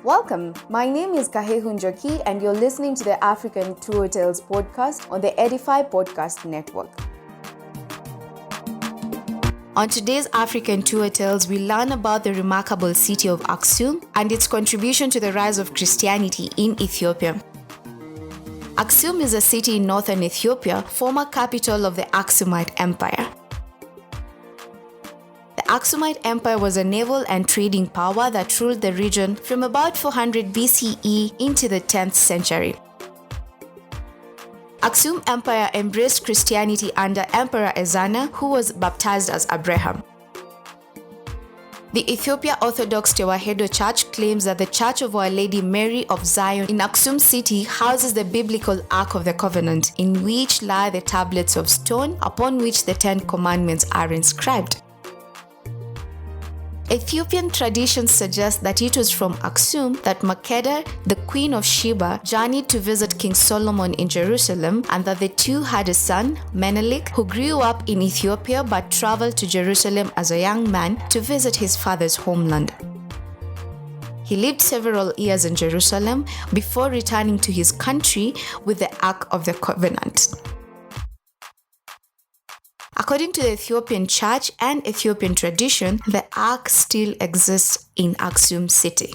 Welcome. My name is Kahehun Joki and you're listening to the African Tour Tales podcast on the Edify Podcast Network. On today's African Tour Tales, we learn about the remarkable city of Aksum and its contribution to the rise of Christianity in Ethiopia. Aksum is a city in northern Ethiopia, former capital of the Aksumite Empire. The Aksumite Empire was a naval and trading power that ruled the region from about 400 BCE into the 10th century. Aksum Empire embraced Christianity under Emperor Ezana, who was baptized as Abraham. The Ethiopia Orthodox Tewahedo Church claims that the Church of Our Lady Mary of Zion in Aksum city houses the biblical Ark of the Covenant, in which lie the tablets of stone upon which the 10 Commandments are inscribed. Ethiopian traditions suggest that it was from Aksum that Makeda, the Queen of Sheba, journeyed to visit King Solomon in Jerusalem, and that the two had a son, Menelik, who grew up in Ethiopia but traveled to Jerusalem as a young man to visit his father's homeland. He lived several years in Jerusalem before returning to his country with the Ark of the Covenant. According to the Ethiopian Church and Ethiopian tradition, the Ark still exists in Aksum city.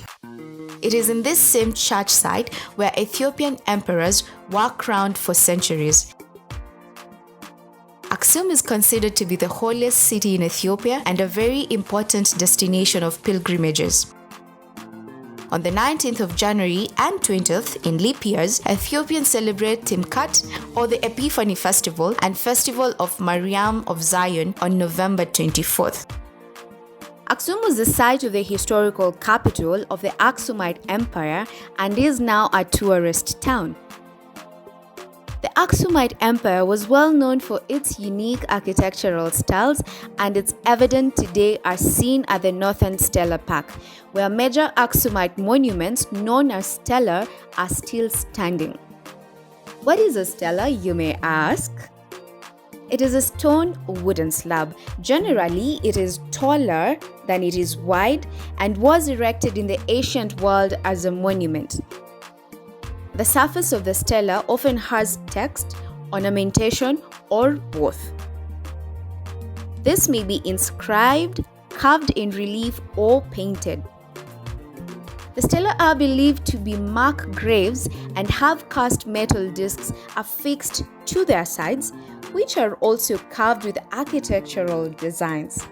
It is in this same church site where Ethiopian emperors were crowned for centuries. Aksum is considered to be the holiest city in Ethiopia and a very important destination of pilgrimages. On the 19th of January and 20th in leap years, Ethiopians celebrate Timkat or the Epiphany Festival and Festival of Mariam of Zion on November 24th. Aksum was the site of the historical capital of the Aksumite Empire and is now a tourist town. The Aksumite Empire was well known for its unique architectural styles, and it's evident today are seen at the Northern Stela Park, where major Aksumite monuments known as stela are still standing. What is a stela, you may ask? It is a stone wooden slab. Generally, it is taller than it is wide and was erected in the ancient world as a monument. The surface of the stela often has text, ornamentation, or both. This may be inscribed, carved in relief, or painted. The stela are believed to be mark graves and have cast metal discs affixed to their sides, which are also carved with architectural designs.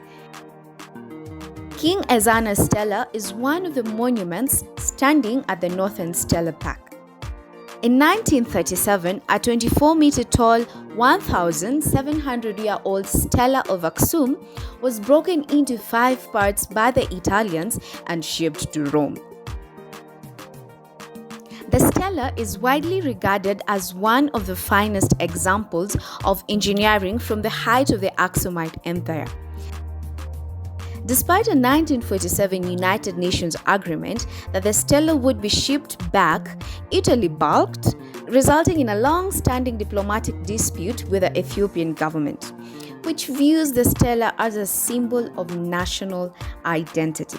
King Ezana's stela is one of the monuments standing at the Northern Stela Park. In 1937, a 24-meter tall, 1,700-year-old stela of Aksum was broken into 5 parts by the Italians and shipped to Rome. The stela is widely regarded as one of the finest examples of engineering from the height of the Aksumite Empire. Despite a 1947 United Nations agreement that the stela would be shipped back, Italy balked, resulting in a long-standing diplomatic dispute with the Ethiopian government, which views the stela as a symbol of national identity.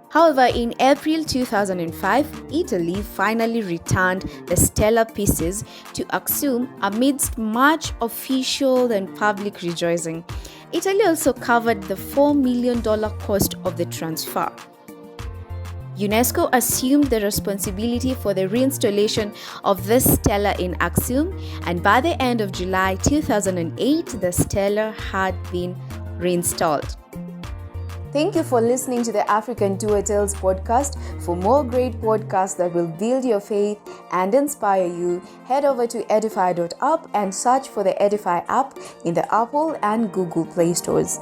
However, in April 2005, Italy finally returned the stela pieces to Aksum amidst much official and public rejoicing. Italy also covered the $4 million cost of the transfer. UNESCO assumed the responsibility for the reinstallation of this stela in Aksum, and by the end of July 2008, the stela had been reinstalled. Thank you for listening to the African Tour Tales podcast. For more great podcasts that will build your faith and inspire you, head over to edify.app and search for the Edify app in the Apple and Google Play stores.